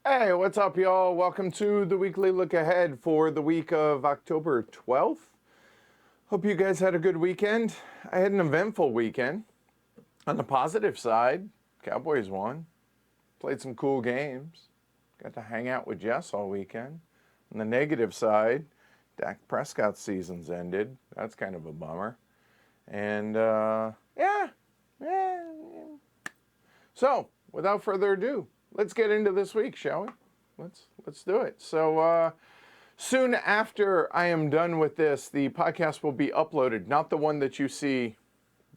Hey, what's up, y'all? Welcome to the weekly look ahead for the week of October 12th. Hope you guys had a good weekend. I had an eventful weekend. On the positive side, Cowboys won. Played some cool games. Got to hang out with Jess all weekend. On the negative side, Dak Prescott's season's ended. That's kind of a bummer. And, yeah. So, without further ado, let's get into this week, shall we? Let's do it. So soon after I am done with this, the podcast will be uploaded. Not the one that you see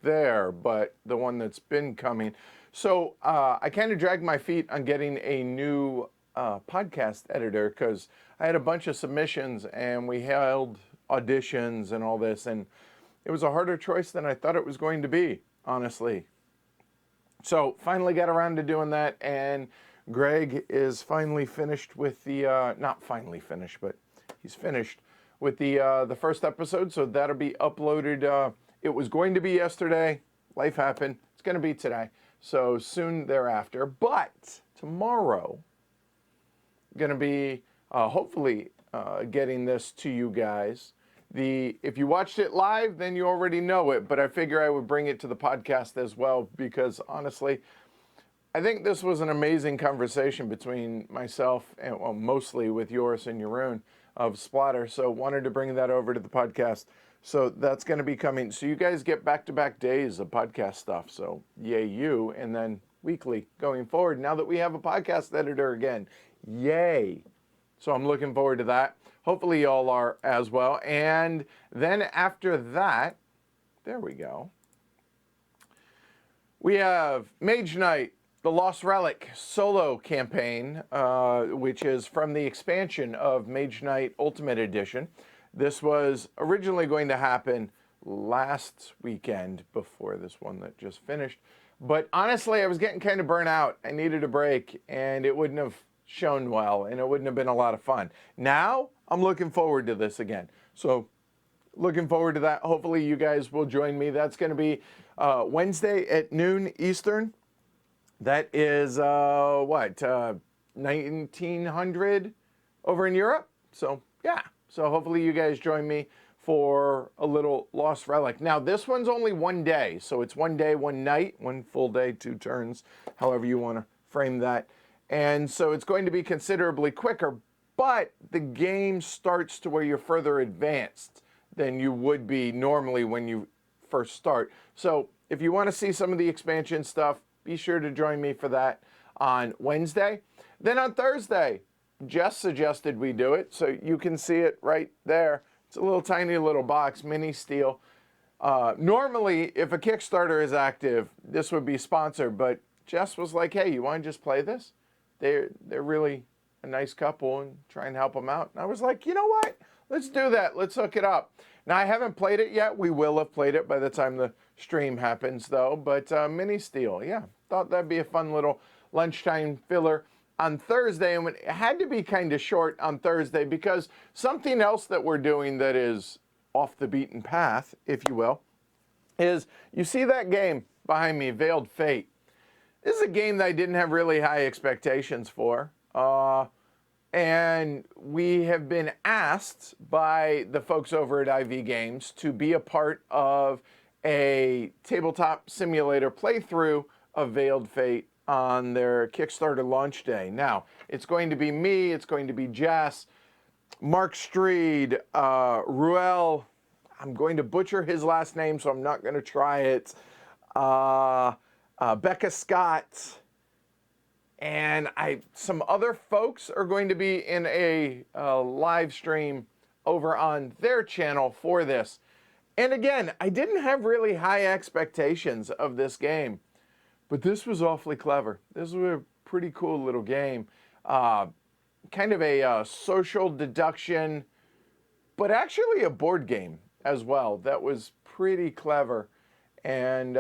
there, but the one that's been coming. So I kind of dragged my feet on getting a new podcast editor because I had a bunch of submissions and we held auditions and all this, and it was a harder choice than I thought it was going to be, honestly. So finally got around to doing that, and Greg is finally finished with the, not finally finished, but he's finished with the first episode, so that'll be uploaded. It was going to be yesterday. Life happened. It's going to be today, so soon thereafter. But tomorrow, going to be hopefully getting this to you guys. If you watched it live, then you already know it, but I figure I would bring it to the podcast as well because honestly, I think this was an amazing conversation between myself and, well, mostly with Yoris and Jeroen of Splatter, so wanted to bring that over to the podcast. So that's going to be coming. So you guys get back-to-back days of podcast stuff, so yay you, and then weekly going forward now that we have a podcast editor again. Yay! So I'm looking forward to that. Hopefully y'all are as well. And then after that, there we go. We have Mage Night, the Lost Relic solo campaign, which is from the expansion of Mage Night Ultimate Edition. This was originally going to happen last weekend before this one that just finished. But honestly, I was getting kind of burnt out. I needed a break, and it wouldn't have shown well, and it wouldn't have been a lot of fun. Now, I'm looking forward to this again. So, looking forward to that. Hopefully, you guys will join me. That's going to be Wednesday at noon Eastern. That is, 1900 over in Europe? So, yeah. So, hopefully, you guys join me for a little Lost Relic. Now, this one's only one day. So, it's one day, one night, one full day, two turns, however you want to frame that. And so it's going to be considerably quicker, but the game starts to where you're further advanced than you would be normally when you first start. So if you want to see some of the expansion stuff, be sure to join me for that on Wednesday. Then on Thursday, Jess suggested we do it, so you can see it right there. It's a little tiny little box, mini steel. Normally, if a Kickstarter is active, this would be sponsored, but Jess was like, hey, you want to just play this? They're really a nice couple and try and help them out. And I was like, you know what? Let's do that. Let's hook it up. Now, I haven't played it yet. We will have played it by the time the stream happens, though. But mini steel, yeah. Thought that'd be a fun little lunchtime filler on Thursday. And it had to be kind of short on Thursday because something else that we're doing that is off the beaten path, if you will, is you see that game behind me, Veiled Fate. This is a game that I didn't have really high expectations for. And we have been asked by the folks over at IV Games to be a part of a tabletop simulator playthrough of Veiled Fate on their Kickstarter launch day. Now, it's going to be me, it's going to be Jess, Mark Streed, Ruel, I'm going to butcher his last name, so I'm not going to try it, Becca Scott, and some other folks are going to be in a live stream over on their channel for this. And again, I didn't have really high expectations of this game, but this was awfully clever. This was a pretty cool little game. Kind of a social deduction, but actually a board game as well. That was pretty clever. And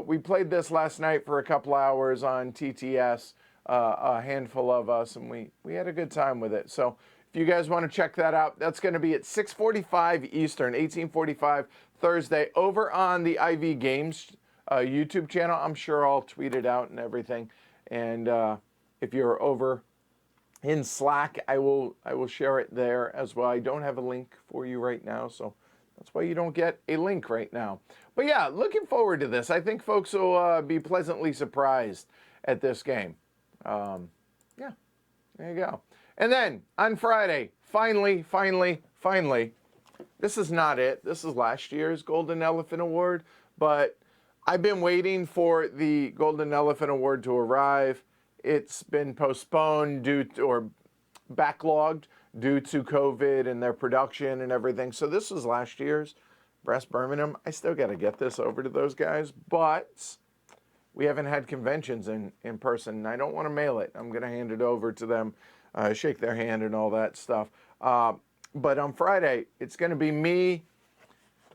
we played this last night for a couple hours on TTS, a handful of us, and we had a good time with it. So if you guys want to check that out, that's going to be at 6:45 Eastern, 18:45 Thursday, over on the IV Games YouTube channel. I'm sure I'll tweet it out and everything. And if you're over in Slack. I will share it there as well. I don't have a link for you right now, so that's why you don't get a link right now. But yeah, looking forward to this. I think folks will be pleasantly surprised at this game. Yeah, there you go. And then on Friday, finally, this is not it. This is last year's Golden Elephant Award, but I've been waiting for the Golden Elephant Award to arrive. It's been postponed or backlogged due to COVID and their production and everything. So this was last year's Brass Birmingham. I still got to get this over to those guys, but we haven't had conventions in person, and I don't want to mail it. I'm going to hand it over to them, shake their hand and all that stuff. But on Friday, it's going to be me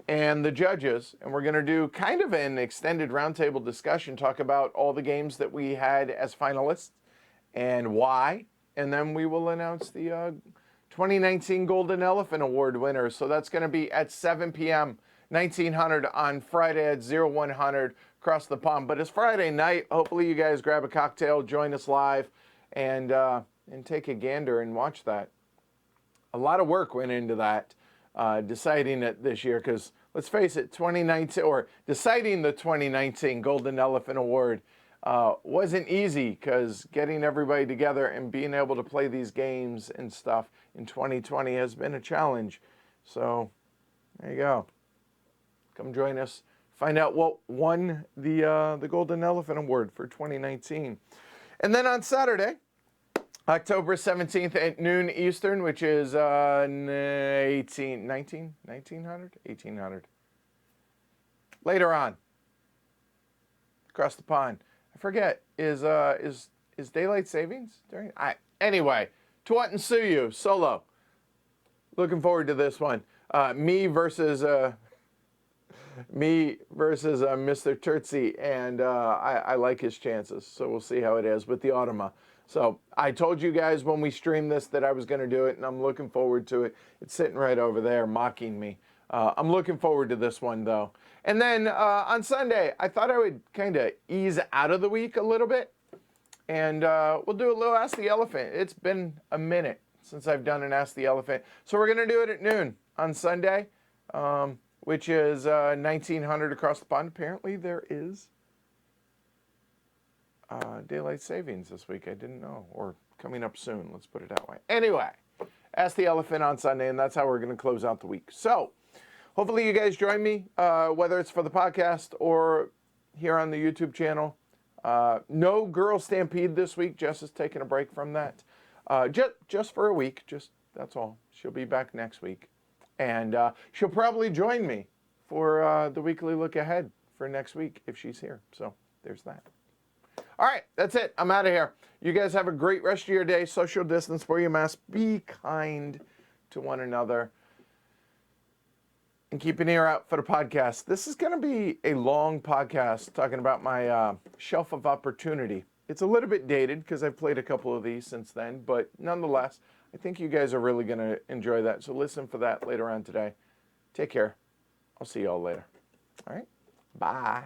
and the judges, and we're going to do kind of an extended roundtable discussion, talk about all the games that we had as finalists and why, and then we will announce the 2019 Golden Elephant Award winners. So that's going to be at 7 p.m. 1900 on Friday at 0100 across the pond. But it's Friday night. Hopefully you guys grab a cocktail, join us live, and take a gander and watch that. A lot of work went into that, deciding it this year, because let's face it, 2019, or deciding the 2019 Golden Elephant Award wasn't easy, because getting everybody together and being able to play these games and stuff in 2020 has been a challenge. So there you go. Come join us. Find out what won the Golden Elephant Award for 2019. And then on Saturday, October 17th at noon Eastern, which is 1800? Later on, across the pond. I forget, is daylight savings during? Anyway, Twat and Suyu, solo. Looking forward to this one. Me versus Mr. Turtzi, and I like his chances, so we'll see how it is with the Automa. So I told you guys when we streamed this that I was going to do it, and I'm looking forward to it. It's sitting right over there mocking me. I'm looking forward to this one, though. And then on Sunday, I thought I would kind of ease out of the week a little bit, and we'll do a little Ask the Elephant. It's been a minute since I've done an Ask the Elephant. So we're going to do it at noon on Sunday, which is 1900 across the pond. Apparently there is daylight savings this week. I didn't know, or coming up soon. Let's put it that way. Anyway, Ask the Elephant on Sunday, and that's how we're going to close out the week. So hopefully you guys join me, whether it's for the podcast or here on the YouTube channel. No Girl Stampede this week. Jess is taking a break from that. Just for a week. That's all. She'll be back next week. And she'll probably join me for the weekly look ahead for next week if she's here. So there's that. All right, that's it. I'm out of here. You guys have a great rest of your day. Social distance, wear your mask. Be kind to one another. And keep an ear out for the podcast. This is going to be a long podcast talking about my shelf of opportunity. It's a little bit dated because I've played a couple of these since then, but nonetheless, I think you guys are really going to enjoy that. So listen for that later on today. Take care. I'll see you all later. All right. Bye.